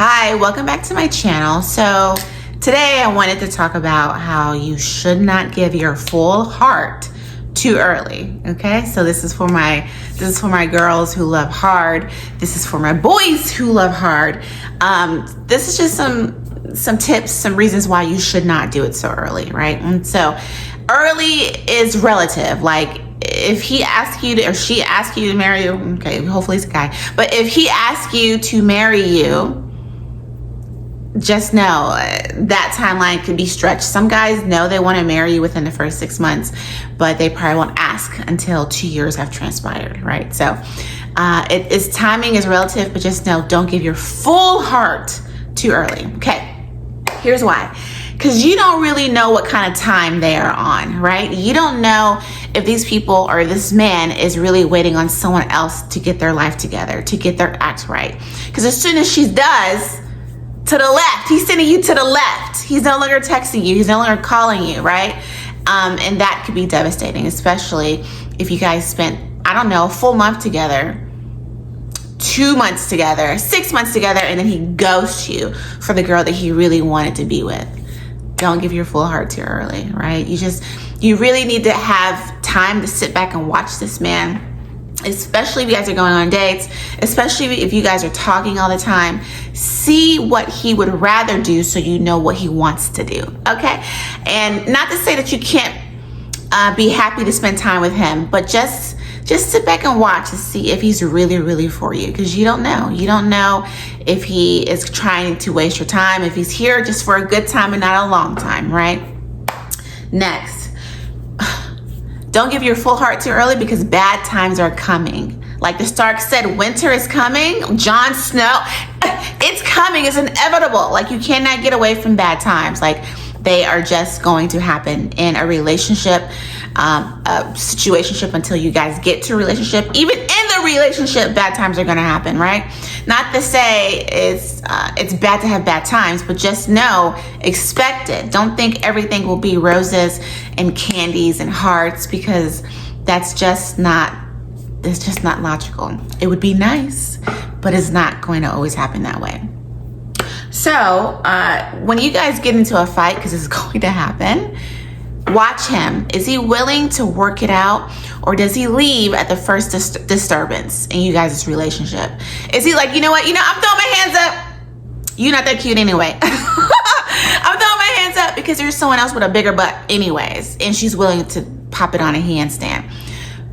Hi, welcome back to my channel. So today I wanted to talk about how you should not give your full heart too early. Okay, so this is for my girls who love hard. This is for my boys who love hard. This is just some tips, some reasons why you should not do it so early, right? And so early is relative. Like if he asks you to, or she asks you to marry you, okay, hopefully it's a guy, but if he asks you to marry you, just know that timeline can be stretched. Some guys know they want to marry you within the first 6 months, but they probably won't ask until 2 years have transpired, right? So timing is relative, but just know, don't give your full heart too early. Okay, here's why. Because you don't really know what kind of time they are on, right? You don't know if these people or this man is really waiting on someone else to get their life together, to get their act right. Because as soon as she does, to the left, he's sending you to the left. He's no longer texting you. He's no longer calling you, right? And that could be devastating, especially if you guys spent, I don't know, a full month together, 2 months together, 6 months together, and then he ghosts you for the girl that he really wanted to be with. Don't give your full heart too early, right? You really need to have time to sit back and watch this man, especially if you guys are going on dates, especially if you guys are talking all the time. See what he would rather do so you know what he wants to do, okay? And not to say that you can't be happy to spend time with him, but just sit back and watch to see if he's really for you, because you don't know. You don't know if he is trying to waste your time, if he's here just for a good time and not a long time, right? Next, don't give your full heart too early, because bad times are coming. Like the Stark said, winter is coming. Jon Snow, it's coming. It's inevitable. Like you cannot get away from bad times. Like they are just going to happen in a relationship, a situationship, until you guys get to a relationship. Even in the relationship, bad times are going to happen, right? Not to say it's bad to have bad times, but just know, expect it. Don't think everything will be roses and candies and hearts, because that's just not logical. It would be nice, but it's not going to always happen that way. So when you guys get into a fight, because it's going to happen, watch him. Is he willing to work it out, or does he leave at the first disturbance in you guys' relationship? Is he like, you know what, I'm throwing my hands up. You're not that cute anyway. I'm throwing my hands up because there's someone else with a bigger butt anyways, and she's willing to pop it on a handstand.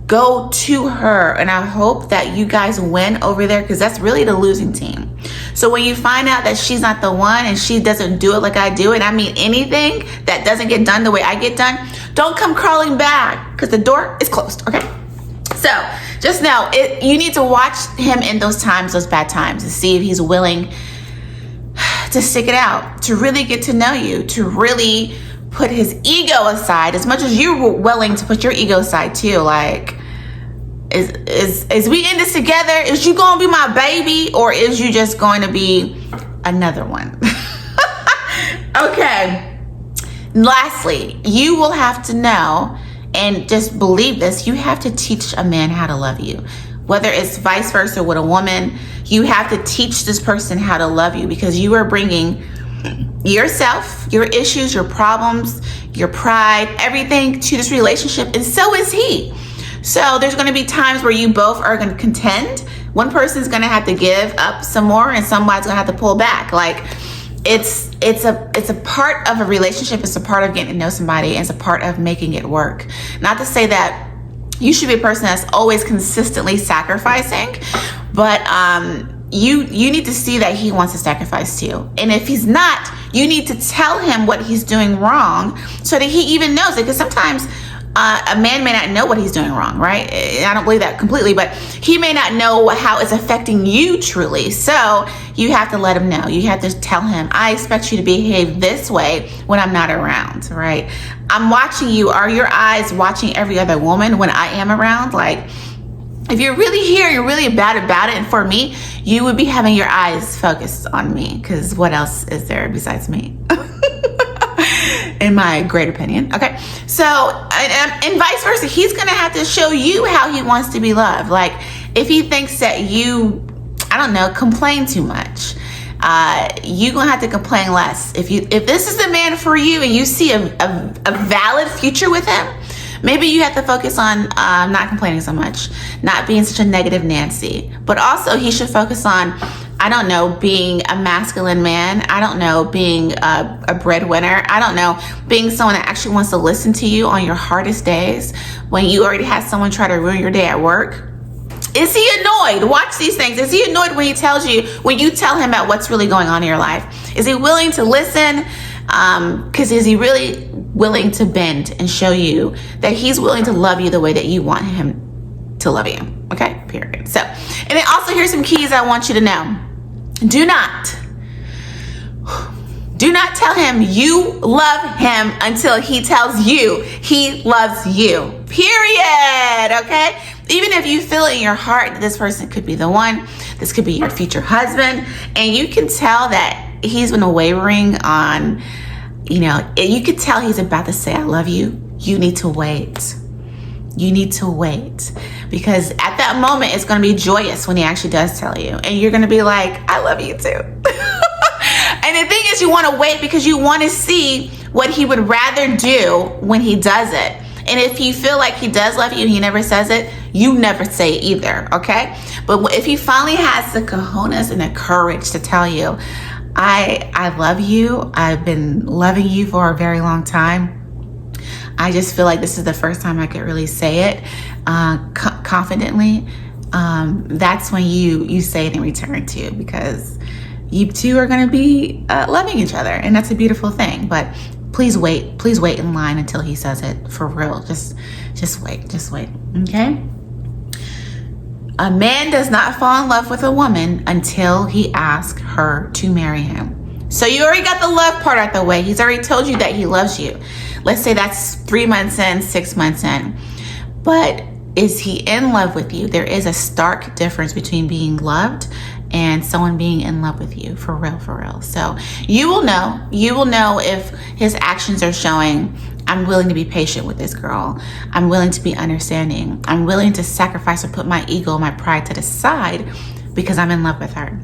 Go to her, and I hope that you guys win over there, because that's really the losing team. So when you find out that she's not the one and she doesn't do it like I do, and I mean anything that doesn't get done the way I get done, don't come crawling back, because the door is closed, okay? So just know, you need to watch him in those times, those bad times, to see if he's willing to stick it out, to really get to know you, to really put his ego aside, as much as you were willing to put your ego aside too. Like, is we in this together? Is you gonna be my baby, or is you just going to be another one? Okay. Lastly, you will have to know, and just believe this, you have to teach a man how to love you. Whether it's vice versa with a woman, you have to teach this person how to love you, because you are bringing yourself, your issues, your problems, your pride, everything to this relationship, and so is he. So there's going to be times where you both are going to contend. One person's going to have to give up some more, and somebody's going to have to pull back. Like it's a part of a relationship. It's a part of getting to know somebody, and it's a part of making it work. Not to say that you should be a person that's always consistently sacrificing, but you need to see that he wants to sacrifice too. And if he's not, you need to tell him what he's doing wrong, so that he even knows it. Because sometimes a man may not know what he's doing wrong, right? I don't believe that completely, but he may not know how it's affecting you truly. So you have to let him know. You have to tell him, I expect you to behave this way when I'm not around, right? I'm watching you. Are your eyes watching every other woman when I am around? Like, if you're really here, you're really bad about it. And for me, you would be having your eyes focused on me, because what else is there besides me? In my great opinion. Okay. So, and vice versa, he's going to have to show you how he wants to be loved. Like if he thinks that you, I don't know, complain too much, you're gonna have to complain less. If this is the man for you and you see a valid future with him, maybe you have to focus on not complaining so much, not being such a negative Nancy. But also he should focus on, I don't know, being a masculine man. I don't know, being a breadwinner. I don't know, being someone that actually wants to listen to you on your hardest days when you already had someone try to ruin your day at work. Is he annoyed? Watch these things. Is he annoyed when you tell him about what's really going on in your life? Is he willing to listen? Because is he really willing to bend and show you that he's willing to love you the way that you want him to love you? Okay, period. So, and then also here's some keys I want you to know. Do not tell him you love him until he tells you he loves you. Period. Okay? Even if you feel in your heart that this person could be the one, this could be your future husband, and you can tell that he's been wavering on, you could tell he's about to say, I love you. You need to wait. You need to wait, because at that moment, it's going to be joyous when he actually does tell you. And you're going to be like, I love you too. And the thing is, you want to wait because you want to see what he would rather do when he does it. And if you feel like he does love you and he never says it, you never say it either, okay? But if he finally has the cojones and the courage to tell you, I love you, I've been loving you for a very long time, I just feel like this is the first time I could really say it confidently, that's when you say it in return too, because you two are going to be loving each other, and that's a beautiful thing. But please wait in line until he says it, for real. Just wait, okay? A man does not fall in love with a woman until he asks her to marry him. So you already got the love part out the way. He's already told you that he loves you. Let's say that's 3 months in, 6 months in. But is he in love with you? There is a stark difference between being loved and someone being in love with you, for real. So you will know if his actions are showing, I'm willing to be patient with this girl. I'm willing to be understanding. I'm willing to sacrifice or put my ego, my pride to the side because I'm in love with her.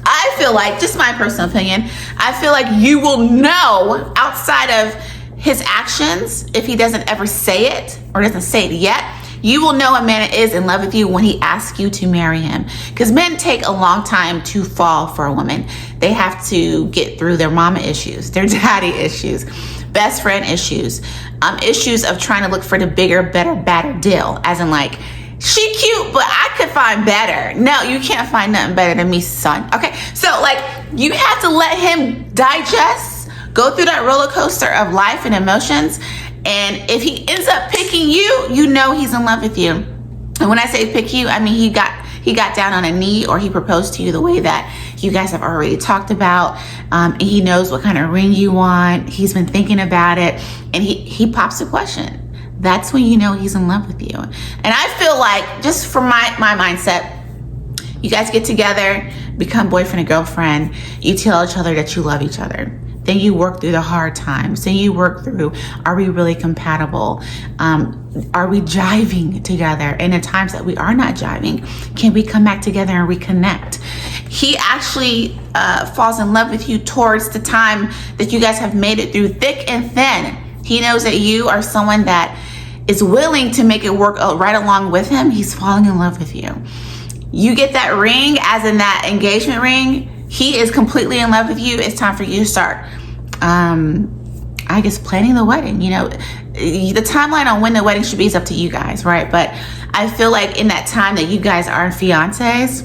I feel like, just my personal opinion, I feel like you will know outside of his actions, if he doesn't ever say it or doesn't say it yet, you will know a man is in love with you when he asks you to marry him. Because men take a long time to fall for a woman. They have to get through their mama issues, their daddy issues, best friend issues, issues of trying to look for the bigger, better, badder deal. As in like, she cute, but I could find better. No, you can't find nothing better than me, son. Okay, so like, you have to let him digest, go through that roller coaster of life and emotions. And if he ends up picking you, you know he's in love with you. And when I say pick you, I mean he got down on a knee, or he proposed to you the way that you guys have already talked about. And he knows what kind of ring you want. He's been thinking about it, and he pops a question. That's when you know he's in love with you. And I feel like, just from my mindset, you guys get together, become boyfriend and girlfriend. You tell each other that you love each other. Then you work through the hard times. Then you work through, are we really compatible? Are we jiving together? And the times that we are not jiving, can we come back together and reconnect? He actually falls in love with you towards the time that you guys have made it through thick and thin. He knows that you are someone that is willing to make it work right along with him. He's falling in love with you. You get that ring, as in that engagement ring. He is completely in love with you. It's time for you to start, I guess, planning the wedding. You know, the timeline on when the wedding should be is up to you guys, right? But I feel like in that time that you guys are fiancés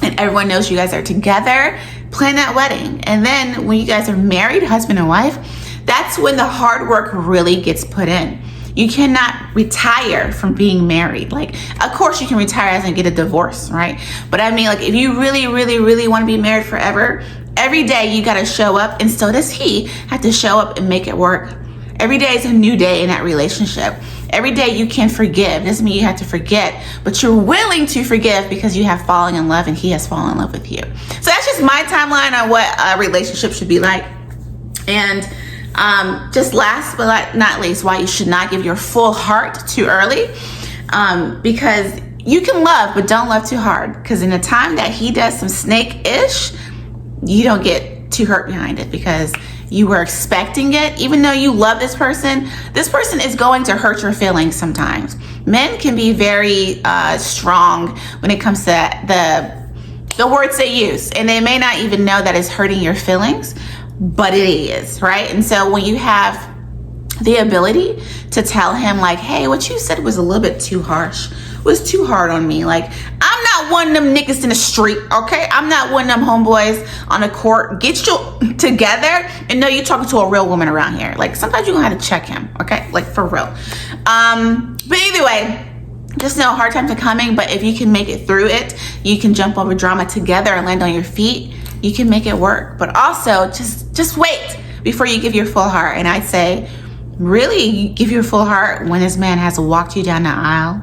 and everyone knows you guys are together, plan that wedding. And then when you guys are married, husband and wife, that's when the hard work really gets put in. You cannot retire from being married. Like, of course you can retire as and get a divorce, right? But I mean, like, if you really, really, really want to be married forever, every day you got to show up, and so does he have to show up and make it work. Every day is a new day in that relationship. Every day you can forgive. Doesn't mean you have to forget, but you're willing to forgive because you have fallen in love and he has fallen in love with you. So that's just my timeline on what a relationship should be like. And just last but not least, why you should not give your full heart too early, because you can love, but don't love too hard. Because in the time that he does some snake-ish, you don't get too hurt behind it because you were expecting it. Even though you love this person is going to hurt your feelings sometimes. Men can be very strong when it comes to the words they use, and they may not even know that it's hurting your feelings, but it is, right? And so when you have the ability to tell him like, hey, what you said was a little bit too harsh, was too hard on me. Like, I'm not one of them niggas in the street, okay? I'm not one of them homeboys on the court. Get you together and know you're talking to a real woman around here. Like, sometimes you're gonna have to check him, okay? Like, for real. But either way, just know hard times are coming, but if you can make it through it, you can jump over drama together and land on your feet. You can make it work. But also, just wait before you give your full heart. And I'd say, really give your full heart when this man has walked you down the aisle.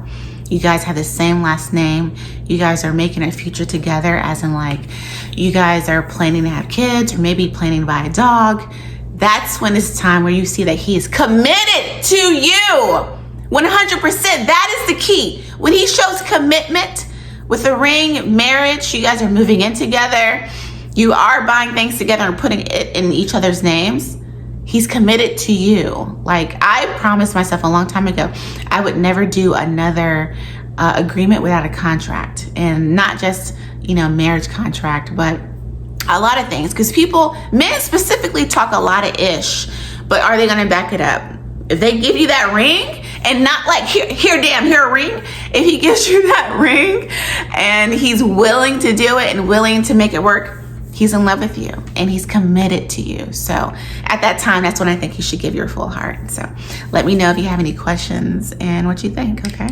You guys have the same last name. You guys are making a future together, as in like you guys are planning to have kids or maybe planning to buy a dog. That's when it's time where you see that he is committed to you. 100%. That is the key. When he shows commitment with a ring, marriage, you guys are moving in together. You are buying things together and putting it in each other's names. He's committed to you. Like, I promised myself a long time ago, I would never do another agreement without a contract. And not just, marriage contract, but a lot of things. Because men specifically talk a lot of ish, but are they gonna back it up? If they give you that ring and not like, here a ring. If he gives you that ring and he's willing to do it and willing to make it work, he's in love with you and he's committed to you. So at that time, that's when I think you should give your full heart. So let me know if you have any questions and what you think, okay?